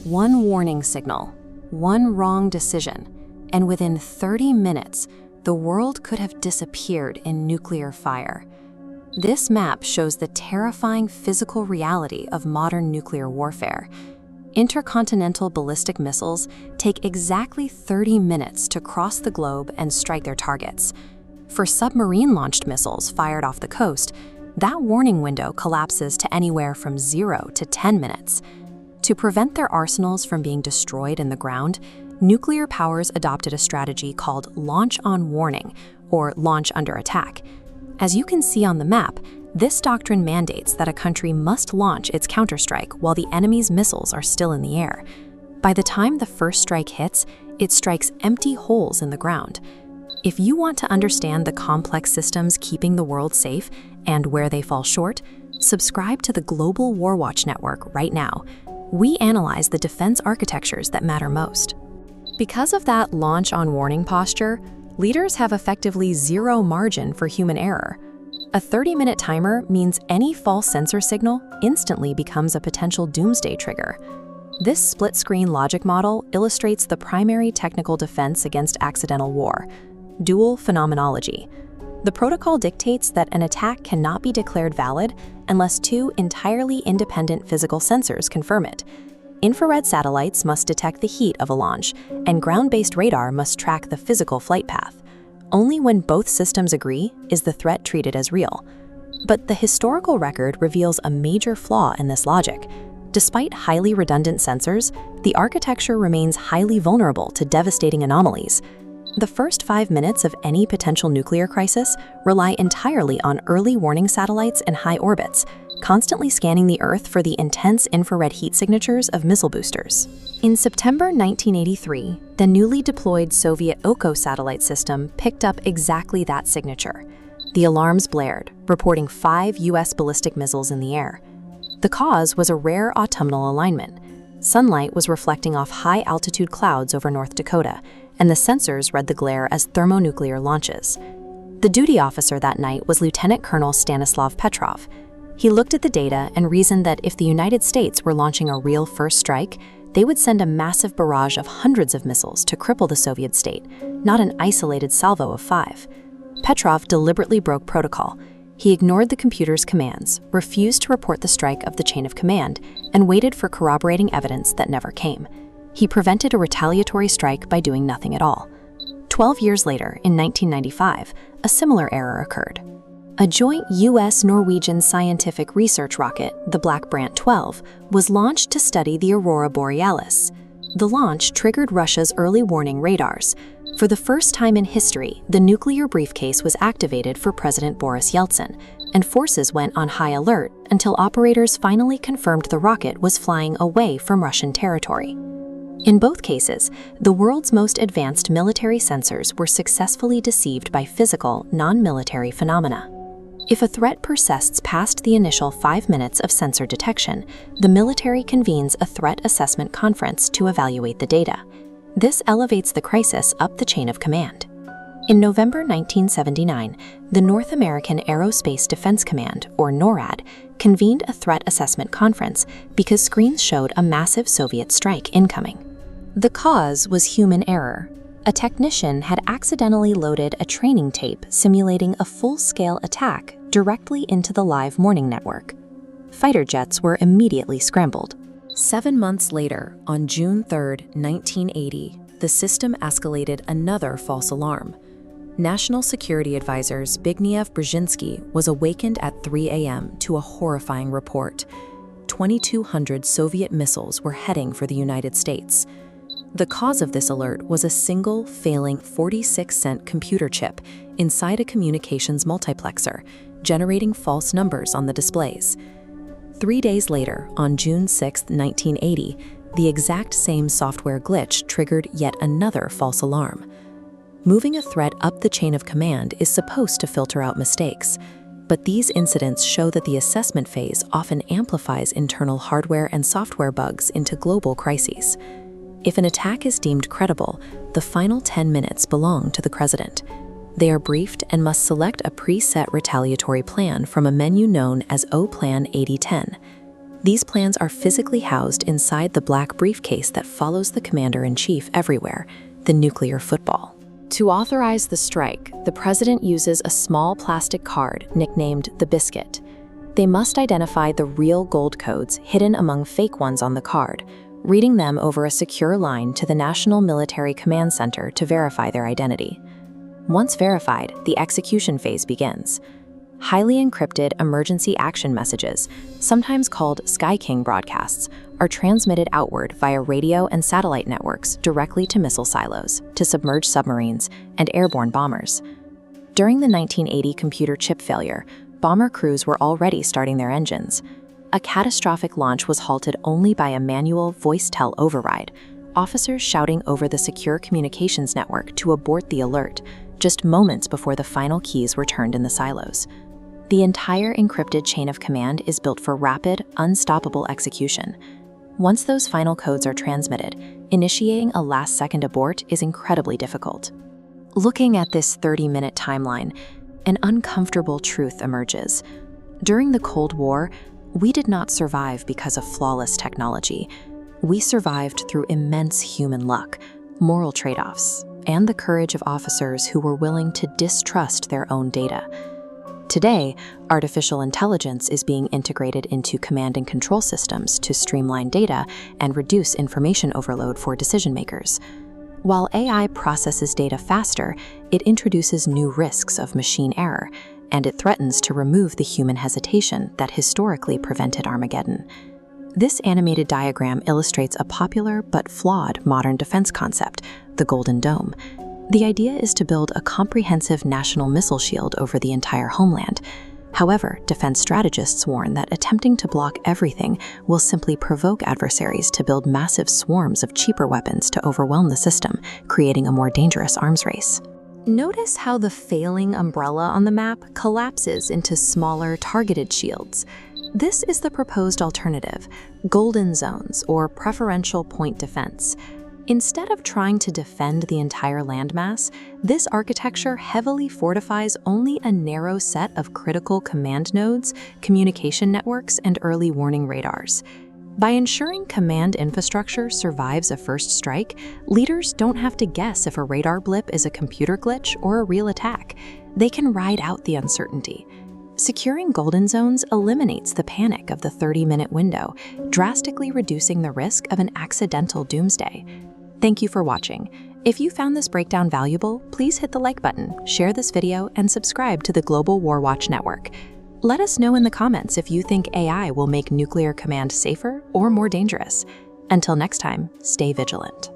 One warning signal, one wrong decision, and within 30 minutes, the world could have disappeared in nuclear fire. This map shows the terrifying physical reality of modern nuclear warfare. Intercontinental ballistic missiles take exactly 30 minutes to cross the globe and strike their targets. For submarine-launched missiles fired off the coast, that warning window collapses to anywhere from 0 to 10 minutes. To prevent their arsenals from being destroyed in the ground, nuclear powers adopted a strategy called launch on warning, or launch under attack. As you can see on the map, this doctrine mandates that a country must launch its counterstrike while the enemy's missiles are still in the air. By the time the first strike hits, it strikes empty holes in the ground. If you want to understand the complex systems keeping the world safe and where they fall short, subscribe to the Global Warwatch network right now. We analyze the defense architectures that matter most. Because of that launch on warning posture, leaders have effectively zero margin for human error. A 30-minute timer means any false sensor signal instantly becomes a potential doomsday trigger. This split-screen logic model illustrates the primary technical defense against accidental war: dual phenomenology. The protocol dictates that an attack cannot be declared valid unless two entirely independent physical sensors confirm it. Infrared satellites must detect the heat of a launch, and ground-based radar must track the physical flight path. Only when both systems agree is the threat treated as real. But the historical record reveals a major flaw in this logic. Despite highly redundant sensors, the architecture remains highly vulnerable to devastating anomalies. The first 5 minutes of any potential nuclear crisis rely entirely on early warning satellites in high orbits, constantly scanning the Earth for the intense infrared heat signatures of missile boosters. In September 1983, the newly deployed Soviet Oko satellite system picked up exactly that signature. The alarms blared, reporting 5 U.S. ballistic missiles in the air. The cause was a rare autumnal alignment. Sunlight was reflecting off high-altitude clouds over North Dakota, and the sensors read the glare as thermonuclear launches. The duty officer that night was Lieutenant Colonel Stanislav Petrov. He looked at the data and reasoned that if the United States were launching a real first strike, they would send a massive barrage of hundreds of missiles to cripple the Soviet state, not an isolated salvo of 5. Petrov deliberately broke protocol. He ignored the computer's commands, refused to report the strike of the chain of command, and waited for corroborating evidence that never came. He prevented a retaliatory strike by doing nothing at all. 12 years later, in 1995, a similar error occurred. A joint U.S.-Norwegian scientific research rocket, the Black Brant 12, was launched to study the aurora borealis. The launch triggered Russia's early warning radars. For the first time in history, the nuclear briefcase was activated for President Boris Yeltsin, and forces went on high alert until operators finally confirmed the rocket was flying away from Russian territory. In both cases, the world's most advanced military sensors were successfully deceived by physical, non-military phenomena. If a threat persists past the initial 5 minutes of sensor detection, the military convenes a threat assessment conference to evaluate the data. This elevates the crisis up the chain of command. In November 1979, the North American Aerospace Defense Command, or NORAD, convened a threat assessment conference because screens showed a massive Soviet strike incoming. The cause was human error. A technician had accidentally loaded a training tape simulating a full-scale attack directly into the live morning network. Fighter jets were immediately scrambled. 7 months later, on June 3, 1980, the system escalated another false alarm. National Security Advisor Zbigniew Brzezinski was awakened at 3 a.m. to a horrifying report. 2,200 Soviet missiles were heading for the United States. The cause of this alert was a single failing 46-cent computer chip inside a communications multiplexer, generating false numbers on the displays. 3 days later, on June 6, 1980, the exact same software glitch triggered yet another false alarm. Moving a threat up the chain of command is supposed to filter out mistakes, but these incidents show that the assessment phase often amplifies internal hardware and software bugs into global crises. If an attack is deemed credible, the final 10 minutes belong to the president. They are briefed and must select a preset retaliatory plan from a menu known as O-Plan 8010. These plans are physically housed inside the black briefcase that follows the commander-in-chief everywhere, the nuclear football. To authorize the strike, the president uses a small plastic card nicknamed the biscuit. They must identify the real gold codes hidden among fake ones on the card, reading them over a secure line to the National Military Command Center to verify their identity. Once verified, the execution phase begins. Highly encrypted emergency action messages, sometimes called Sky King broadcasts, are transmitted outward via radio and satellite networks directly to missile silos, to submerged submarines, and airborne bombers. During the 1980 computer chip failure, bomber crews were already starting their engines. A catastrophic launch was halted only by a manual voice-tell override, officers shouting over the secure communications network to abort the alert, just moments before the final keys were turned in the silos. The entire encrypted chain of command is built for rapid, unstoppable execution. Once those final codes are transmitted, initiating a last-second abort is incredibly difficult. Looking at this 30-minute timeline, an uncomfortable truth emerges. During the Cold War, we did not survive because of flawless technology. We survived through immense human luck, moral trade-offs, and the courage of officers who were willing to distrust their own data. Today, artificial intelligence is being integrated into command and control systems to streamline data and reduce information overload for decision-makers. While AI processes data faster, it introduces new risks of machine error, and it threatens to remove the human hesitation that historically prevented Armageddon. This animated diagram illustrates a popular but flawed modern defense concept, the Golden Dome. The idea is to build a comprehensive national missile shield over the entire homeland. However, defense strategists warn that attempting to block everything will simply provoke adversaries to build massive swarms of cheaper weapons to overwhelm the system, creating a more dangerous arms race. Notice how the failing umbrella on the map collapses into smaller, targeted shields. This is the proposed alternative, golden zones or preferential point defense. Instead of trying to defend the entire landmass, this architecture heavily fortifies only a narrow set of critical command nodes, communication networks, and early warning radars. By ensuring command infrastructure survives a first strike, leaders don't have to guess if a radar blip is a computer glitch or a real attack. They can ride out the uncertainty. Securing golden zones eliminates the panic of the 30-minute window, drastically reducing the risk of an accidental doomsday. Thank you for watching. If you found this breakdown valuable, please hit the like button, share this video, and subscribe to the Global Warwatch Network. Let us know in the comments if you think AI will make nuclear command safer or more dangerous. Until next time, stay vigilant.